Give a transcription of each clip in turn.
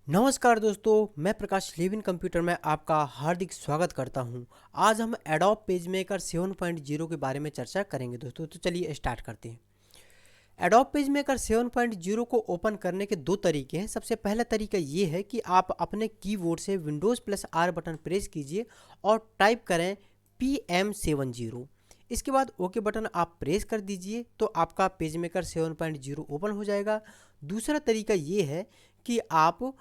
नमस्कार दोस्तों, मैं प्रकाश लिव इन कंप्यूटर में आपका हार्दिक स्वागत करता हूं। आज हम एडोब पेजमेकर 7.0 के बारे में चर्चा करेंगे दोस्तों। तो चलिए स्टार्ट करते हैं। एडोब पेजमेकर 7.0 को ओपन करने के दो तरीके हैं। सबसे पहला तरीका ये है कि आप अपने कीबोर्ड से विंडोज़+R बटन प्रेस कीजिए और टाइप करें PM70। इसके बाद ओके बटन आप प्रेस कर दीजिए तो आपका पेजमेकर 7.0 ओपन हो जाएगा। दूसरा तरीका ये है कि आप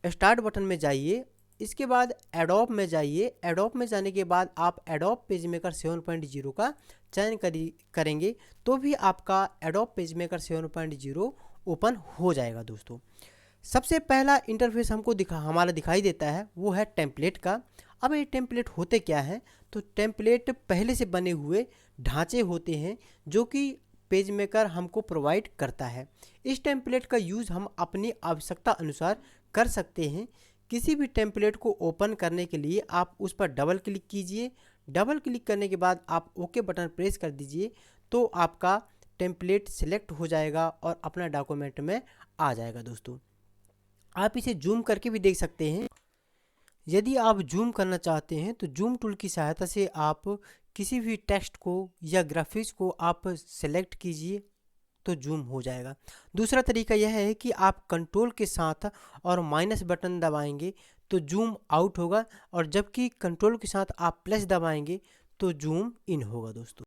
स्टार्ट बटन में जाइए, इसके बाद एडोब में जाइए। एडोब में जाने के बाद आप एडोब पेजमेकर 7.0 का चयन करेंगे तो भी आपका एडोब पेजमेकर 7.0 ओपन हो जाएगा दोस्तों। सबसे पहला इंटरफेस हमको हमारा दिखाई देता है वो है टेम्पलेट का। अब ये टेम्पलेट होते क्या हैं? तो टेम्पलेट पहले से बने हुए ढांचे होते हैं जो कि पेजमेकर हमको प्रोवाइड करता है। इस टेम्पलेट का यूज़ हम अपनी आवश्यकता अनुसार कर सकते हैं। किसी भी टेम्पलेट को ओपन करने के लिए आप उस पर डबल क्लिक कीजिए। डबल क्लिक करने के बाद आप ओके बटन प्रेस कर दीजिए तो आपका टेम्पलेट सिलेक्ट हो जाएगा और अपना डॉक्यूमेंट में आ जाएगा दोस्तों। आप इसे जूम करके भी देख सकते हैं। यदि आप जूम करना चाहते हैं तो जूम टूल की सहायता से आप किसी भी टेक्स्ट को या ग्राफिक्स को आप सेलेक्ट कीजिए तो जूम हो जाएगा। दूसरा तरीका यह है कि आप कंट्रोल के साथ और माइनस बटन दबाएंगे तो जूम आउट होगा, और जबकि कंट्रोल के साथ आप प्लस दबाएंगे तो जूम इन होगा दोस्तों।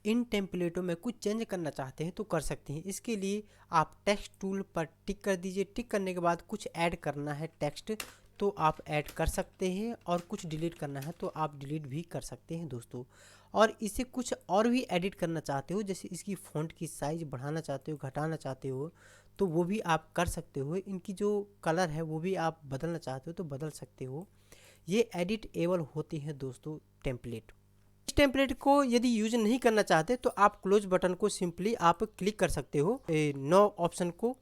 इन टेम्पलेटों में कुछ चेंज करना चाहते हैं तो कर सकते हैं। इसके लिए आप टेक्स्ट टूल पर टिक कर दीजिए। टिक करने के बाद कुछ ऐड करना है टेक्स्ट तो आप ऐड कर सकते हैं, और कुछ डिलीट करना है तो आप डिलीट भी कर सकते हैं दोस्तों। और इसे कुछ और भी एडिट करना चाहते हो, जैसे इसकी फ़ॉन्ट की साइज़ बढ़ाना चाहते हो, घटाना चाहते हो तो वो भी आप कर सकते हो। इनकी जो कलर है वो भी आप बदलना चाहते हो तो बदल सकते हो। ये एडिटेबल होती हैं दोस्तों टेम्पलेट। इस टेम्पलेट को यदि यूज नहीं करना चाहते तो आप क्लोज बटन को सिंपली आप क्लिक कर सकते हो। नो ऑप्शन को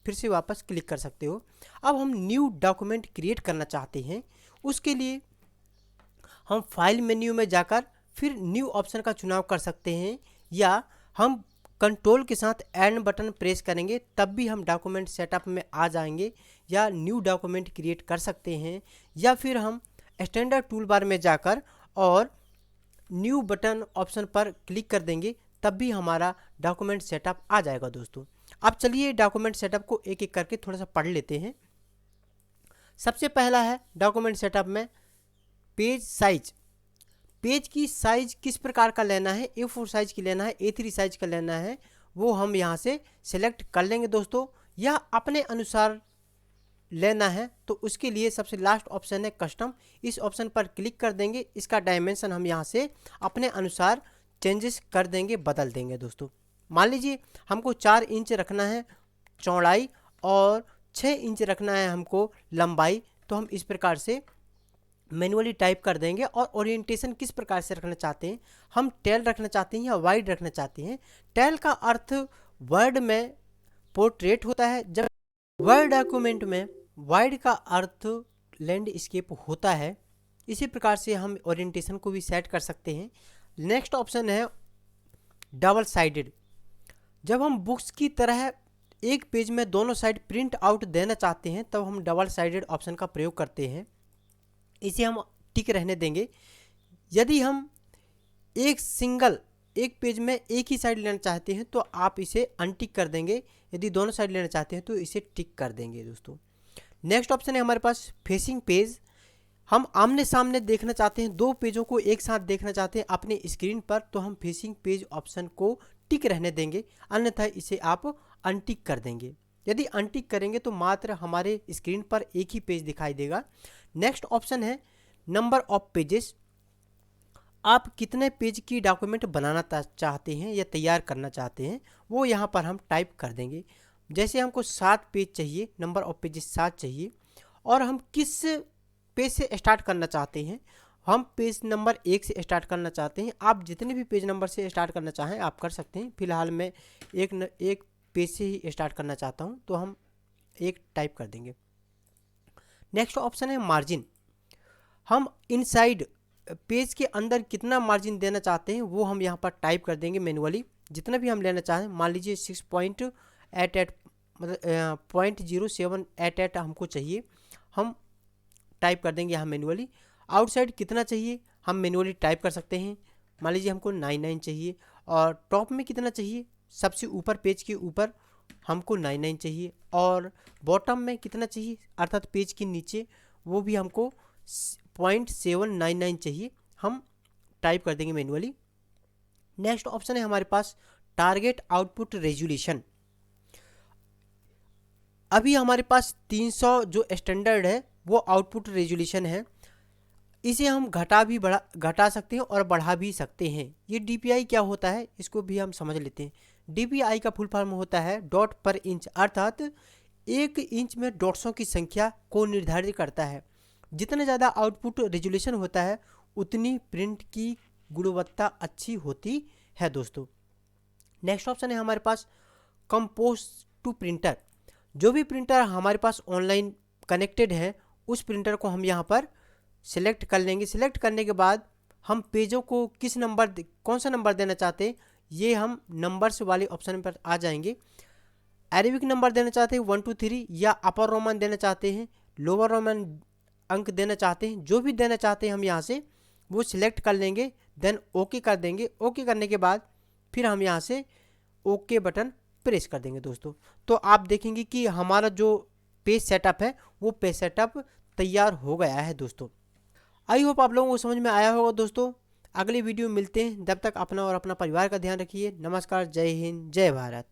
फिर से वापस क्लिक कर सकते हो। अब हम न्यू डॉक्यूमेंट क्रिएट करना चाहते हैं, उसके लिए हम फाइल मेन्यू में जाकर फिर न्यू ऑप्शन का चुनाव कर सकते हैं, या हम कंट्रोल के साथ एंड बटन प्रेस करेंगे तब भी हम डॉक्यूमेंट सेटअप में आ जाएंगे या न्यू डॉक्यूमेंट क्रिएट कर सकते हैं। या फिर हम स्टैंडर्ड टूल बार में जाकर और न्यू बटन ऑप्शन पर क्लिक कर देंगे तब भी हमारा डॉक्यूमेंट सेटअप आ जाएगा दोस्तों। अब चलिए डॉक्यूमेंट सेटअप को एक एक करके थोड़ा सा पढ़ लेते हैं। सबसे पहला है डॉक्यूमेंट सेटअप में पेज साइज। पेज की साइज किस प्रकार का लेना है, A4 साइज की लेना है, A3 साइज का लेना है, वो हम यहाँ से सिलेक्ट कर लेंगे दोस्तों। या अपने अनुसार लेना है तो उसके लिए सबसे लास्ट ऑप्शन है कस्टम। इस ऑप्शन पर क्लिक कर देंगे। इसका डायमेंशन हम यहाँ से अपने अनुसार चेंजेस कर देंगे, बदल देंगे दोस्तों। मान लीजिए हमको 4 इंच रखना है चौड़ाई और 6 इंच रखना है हमको लंबाई, तो हम इस प्रकार से मैनुअली टाइप कर देंगे। और ओरिएंटेशन किस प्रकार से रखना चाहते हैं, हम टेल रखना चाहते हैं या वाइड रखना चाहते हैं। टेल का अर्थ वर्ड में पोर्ट्रेट होता है, जब वर्ड डॉक्यूमेंट में वाइड का अर्थ लैंडस्केप होता है। इसी प्रकार से हम ओरिएंटेशन को भी सेट कर सकते हैं। नेक्स्ट ऑप्शन है डबल साइडेड। जब हम बुक्स की तरह एक पेज में दोनों साइड प्रिंट आउट देना चाहते हैं तब हम डबल साइडेड ऑप्शन का प्रयोग करते हैं। इसे हम टिक रहने देंगे। यदि हम एक पेज में एक ही साइड लेना चाहते हैं तो आप इसे अनटिक कर देंगे। यदि दोनों साइड लेना चाहते हैं तो इसे टिक कर देंगे दोस्तों। नेक्स्ट ऑप्शन है हमारे पास फेसिंग पेज। हम आमने सामने देखना चाहते हैं, दो पेजों को एक साथ देखना चाहते हैं अपने स्क्रीन पर, तो हम फेसिंग पेज ऑप्शन को टिक रहने देंगे, अन्यथा इसे आप अनटिक कर देंगे। यदि अनटिक करेंगे तो मात्र हमारे स्क्रीन पर एक ही पेज दिखाई देगा। नेक्स्ट ऑप्शन है नंबर ऑफ पेजेस। आप कितने पेज की डॉक्यूमेंट बनाना चाहते हैं या तैयार करना चाहते हैं वो यहाँ पर हम टाइप कर देंगे। जैसे हमको 7 पेज चाहिए, नंबर ऑफ पेजेस 7 चाहिए, और हम किस पेज से स्टार्ट करना चाहते हैं, हम पेज नंबर 1 से स्टार्ट करना चाहते हैं। आप जितने भी पेज नंबर से स्टार्ट करना चाहें आप कर सकते हैं। फिलहाल मैं एक पेज से ही स्टार्ट करना चाहता हूं तो हम 1 टाइप कर देंगे। नेक्स्ट ऑप्शन है मार्जिन। हम इनसाइड पेज के अंदर कितना मार्जिन देना चाहते हैं वो हम यहाँ पर टाइप कर देंगे मैनुअली। जितना भी हम लेना चाहें, मान लीजिए 6.88 मतलब 0.0788 हमको चाहिए, हम टाइप कर देंगे यहाँ मैनुअली। आउटसाइड कितना चाहिए हम मैनुअली टाइप कर सकते हैं। मान लीजिए हमको 99 चाहिए। और टॉप में कितना चाहिए, सबसे ऊपर पेज के ऊपर हमको 99 चाहिए। और बॉटम में कितना चाहिए अर्थात पेज के नीचे वो भी हमको 0.799 चाहिए, हम टाइप कर देंगे मैनुअली। नेक्स्ट ऑप्शन है हमारे पास टारगेट आउटपुट रेजोल्यूशन। अभी हमारे पास 300 जो स्टैंडर्ड है वो आउटपुट रेजोल्यूशन है। इसे हम घटा सकते हैं और बढ़ा भी सकते हैं। ये DPI क्या होता है इसको भी हम समझ लेते हैं। DPI का फुल फॉर्म होता है डॉट पर इंच, अर्थात 1 इंच में डॉट्सों की संख्या को निर्धारित करता है। जितना ज़्यादा आउटपुट रेजोल्यूशन होता है उतनी प्रिंट की गुणवत्ता अच्छी होती है दोस्तों। नेक्स्ट ऑप्शन है हमारे पास कंपोज टू प्रिंटर। जो भी प्रिंटर हमारे पास ऑनलाइन कनेक्टेड है उस प्रिंटर को हम यहाँ पर सिलेक्ट कर लेंगे। सिलेक्ट करने के बाद हम पेजों को कौन सा नंबर देना चाहते हैं ये हम नंबर्स वाले ऑप्शन पर आ जाएंगे। अरेबिक नंबर देना चाहते हैं 1 2 3, या अपर रोमन देना चाहते हैं, लोअर रोमन अंक देना चाहते हैं, जो भी देना चाहते हैं हम यहाँ से वो सिलेक्ट कर लेंगे। देन ओके कर देंगे। ओके करने के बाद फिर हम यहाँ से ओके बटन प्रेस कर देंगे दोस्तों। तो आप देखेंगे कि हमारा जो पेज सेटअप है वो पेज सेटअप तैयार हो गया है दोस्तों। आई होप आप लोगों को समझ में आया होगा दोस्तों। अगली वीडियो में मिलते हैं, तब तक अपना और अपना परिवार का ध्यान रखिए। नमस्कार, जय हिंद, जय भारत।